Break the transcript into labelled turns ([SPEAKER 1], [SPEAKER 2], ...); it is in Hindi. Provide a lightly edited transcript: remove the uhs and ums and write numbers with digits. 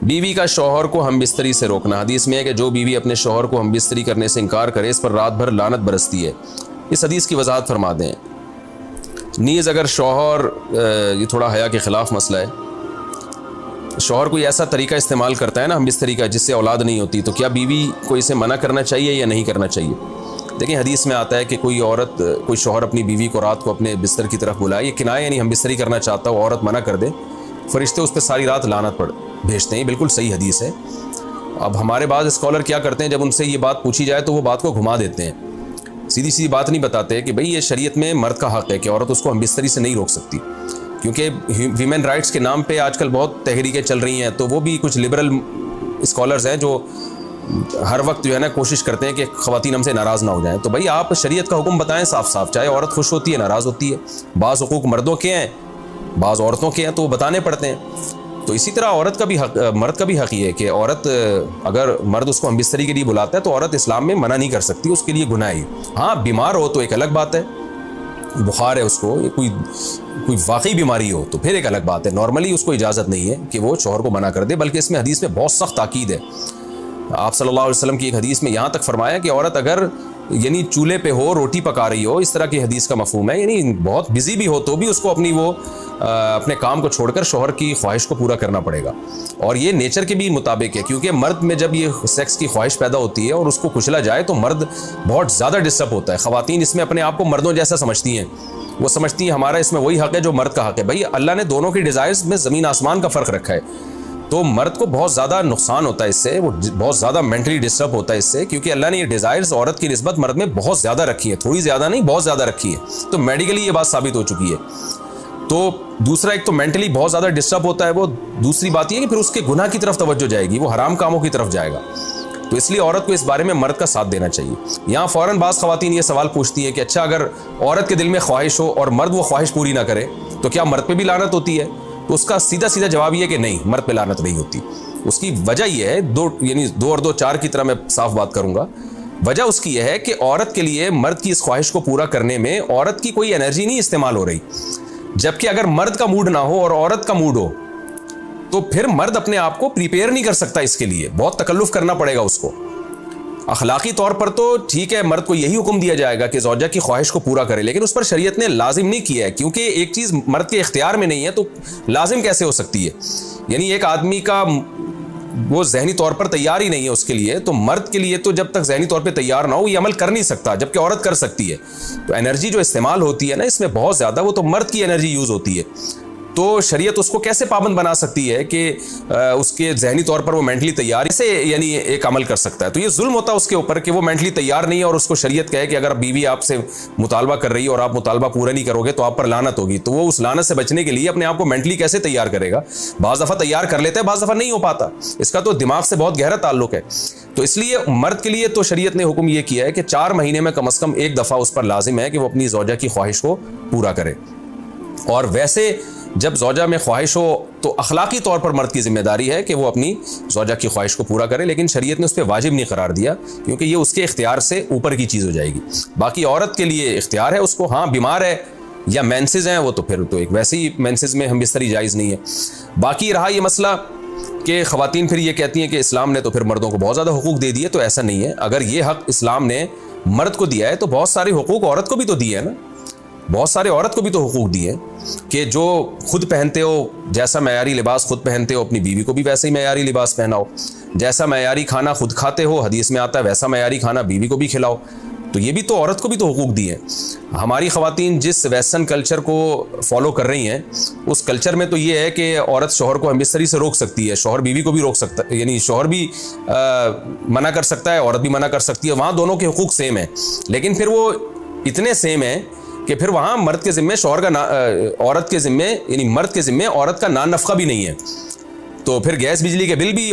[SPEAKER 1] बीवी का शौहर को हम बिस्तरी से रोकना। हदीस में है कि जो बीवी अपने शौहर को हम बिस्तरी करने से इनकार करे इस पर रात भर लानत बरसती है। इस हदीस की वजाहत फरमा दें। नीज़ अगर शौहर, ये थोड़ा हया के ख़िलाफ़ मसला है, शौहर कोई ऐसा तरीका इस्तेमाल करता है ना हम बिस्तरी का जिससे औलाद नहीं होती, तो क्या बीवी को इसे मना करना चाहिए या नहीं करना चाहिए? देखिए हदीस में आता है कि कोई औरत, कोई शौहर अपनी बीवी को रात को अपने बिस्तर की तरफ बुलाए, ये किनाया यानी हम बिस्तरी करना चाहता हो, औरत मना कर दे, फरिश्ते उस पर सारी रात लानत भेजते हैं। बिल्कुल सही हदीस है। अब हमारे बाद स्कॉलर क्या करते हैं, जब उनसे ये बात पूछी जाए तो वो बात को घुमा देते हैं, सीधी सीधी बात नहीं बताते कि भाई ये शरीयत में मर्द का हक़ है कि औरत उसको हम बिस्तरी से नहीं रोक सकती, क्योंकि वीमेन राइट्स के नाम पे आजकल बहुत तहरीकें चल रही हैं। तो वो भी कुछ लिबरल स्कॉलर्स हैं जो हर वक्त जो है ना कोशिश करते हैं कि ख़वातीन हमसे नाराज़ ना हो जाएं। तो भाई आप शरीयत का हुक्म बताएं साफ साफ, चाहे औरत खुश होती है नाराज़ होती है, बाज़ हुकूक मर्दों के हैं बाज़ औरतों के हैं, तो वो बताने पड़ते हैं। तो इसी तरह औरत का भी हक, मर्द का भी हक़ ये है कि औरत, अगर मर्द उसको हम बिस्तरी के लिए बुलाता है तो औरत इस्लाम में मना नहीं कर सकती, उसके लिए गुनाह है। हाँ बीमार हो तो एक अलग बात है, बुखार है उसको, कोई वाकई बीमारी हो तो फिर एक अलग बात है। नॉर्मली उसको इजाज़त नहीं है कि वो शौहर को मना कर दे, बल्कि इसमें हदीस में बहुत सख्त ताकीद है। आप सल्लल्लाहु अलैहि वसल्लम की एक हदीस में यहाँ तक फरमाया कि औरत अगर यानी चूल्हे पे हो, रोटी पका रही हो, इस तरह की हदीस का मफहूम है, यानी बहुत बिजी भी हो तो भी उसको अपने काम को छोड़कर शौहर की ख्वाहिश को पूरा करना पड़ेगा। और ये नेचर के भी मुताबिक है, क्योंकि मर्द में जब ये सेक्स की ख्वाहिश पैदा होती है और उसको कुचला जाए तो मर्द बहुत ज़्यादा डिस्टर्ब होता है। ख़वातीन इसमें अपने आप को मर्दों जैसा समझती हैं, वो समझती हैं हमारा इसमें वही हक़ है जो मर्द का हक़ है। भाई अल्लाह ने दोनों की डिज़ायर्स में ज़मीन आसमान का फ़र्क रखा है। तो मर्द को बहुत ज़्यादा नुकसान होता है इससे, वो बहुत ज़्यादा मेंटली डिस्टर्ब होता है इससे, क्योंकि अल्लाह ने ये डिज़ायर्स औरत की निस्बत मर्द में बहुत ज़्यादा रखी है, थोड़ी ज़्यादा नहीं बहुत ज़्यादा रखी है। तो मेडिकली ये बात साबित हो चुकी है। तो दूसरा, एक तो मेंटली बहुत ज़्यादा डिस्टर्ब होता है वो, दूसरी बात ये कि फिर उसके गुनाह की तरफ तवज्जो जाएगी, वो हराम कामों की तरफ जाएगा। तो इसलिए औरत को इस बारे में मर्द का साथ देना चाहिए। यहाँ फ़ौरन बाज़ ख़वातीन ये सवाल पूछती है कि अच्छा अगर औरत के दिल में ख्वाहिश हो और मर्द वो ख्वाहिश पूरी ना करे तो क्या मर्द पे भी लानत होती है? तो उसका सीधा सीधा जवाब ये है कि नहीं, मर्द पे लानत नहीं होती। उसकी वजह यह है, दो और दो चार की तरह मैं साफ बात करूंगा। वजह उसकी यह है कि औरत के लिए मर्द की इस ख्वाहिश को पूरा करने में औरत की कोई एनर्जी नहीं इस्तेमाल हो रही, जबकि अगर मर्द का मूड ना हो और औरत का मूड हो तो फिर मर्द अपने आप को प्रिपेयर नहीं कर सकता, इसके लिए बहुत तकल्लुफ़ करना पड़ेगा उसको। अखलाकी तौर पर तो ठीक है, मर्द को यही हुक्म दिया जाएगा कि ज़ौजा की ख्वाहिश को पूरा करे, लेकिन उस पर शरीयत ने लाजिम नहीं किया है, क्योंकि एक चीज़ मर्द के इख्तियार में नहीं है तो लाजिम कैसे हो सकती है? यानी एक आदमी का वो जहनी तौर पर तैयार ही नहीं है उसके लिए, तो मर्द के लिए तो जब तक जहनी तौर पे तैयार ना हो ये अमल कर नहीं सकता, जबकि औरत कर सकती है। तो एनर्जी जो इस्तेमाल होती है ना इसमें बहुत ज़्यादा, वो तो मर्द की एनर्जी यूज़ होती है। तो शरीयत उसको कैसे पाबंद बना सकती है कि उसके जहनी तौर पर वो मेंटली तैयार से यानी एक अमल कर सकता है? तो ये जुल्म होता है उसके ऊपर कि वो मेंटली तैयार नहीं है और उसको शरीयत कहे कि अगर बीवी आपसे मुतालबा कर रही है और आप मुतालबा पूरा नहीं करोगे तो आप पर लानत होगी। तो वो उस लानत से बचने के लिए अपने आप को मेंटली कैसे तैयार करेगा? बाज़ दफ़ा तैयार कर लेता है, बाज़ दफ़ा नहीं हो पाता। इसका तो दिमाग से बहुत गहरा ताल्लुक है। तो इसलिए मर्द के लिए तो शरीयत ने हुक्म यह किया है कि 4 महीने में कम अज़ कम एक दफ़ा उस पर लाजिम है कि वो अपनी ज़ौजा की ख्वाहिश को पूरा करे। और वैसे जब ज़ौजा में ख्वाहिश हो तो अखलाकी तौर पर मर्द की जिम्मेदारी है कि वो अपनी ज़ौजा की ख्वाहिश को पूरा करे, लेकिन शरीयत ने उस पर वाजिब नहीं करार दिया, क्योंकि ये उसके इख्तियार से ऊपर की चीज़ हो जाएगी। बाकी औरत के लिए इख्तियार है उसको, हाँ बीमार है या मेंसेस हैं वो तो फिर तो एक वैसे ही मेंसेस में हम बिस्तरी जायज़ नहीं है। बाकी रहा ये मसला कि ख़वातीन फिर ये कहती हैं कि इस्लाम ने तो फिर मर्दों को बहुत ज़्यादा हुकूक दे दिए, तो ऐसा नहीं है। अगर ये हक़ इस्लाम ने मर्द को दिया है तो बहुत सारे हुकूक औरत को भी तो दिए है ना, बहुत सारे औरत को भी तो हुकूक दिए कि जो खुद पहनते हो, जैसा मयारी लिबास खुद पहनते हो अपनी बीवी को भी वैसे ही मयारी लिबास पहनाओ, जैसा मयारी खाना खुद खाते हो हदीस में आता है वैसा मयारी खाना बीवी को भी खिलाओ। तो ये भी तो औरत को भी तो हुकूक दिए। हमारी ख़वातीन जिस वेस्टर्न कल्चर को फॉलो कर रही हैं उस कल्चर में तो ये है कि औरत शौहर को हमबिस्तरी से रोक सकती है, शौहर बीवी को भी रोक सकता है, यानी शौहर भी मना कर सकता है, औरत भी मना कर सकती है। वहाँ दोनों के हुकूक सेम है, लेकिन फिर वो इतने सेम है कि फिर वहाँ मर्द के ज़िम्मे शौहर का औरत के ज़िम्मे यानी मर्द के ज़िम्मे औरत का ना नफ़क़ा भी नहीं है। तो फिर गैस बिजली के बिल भी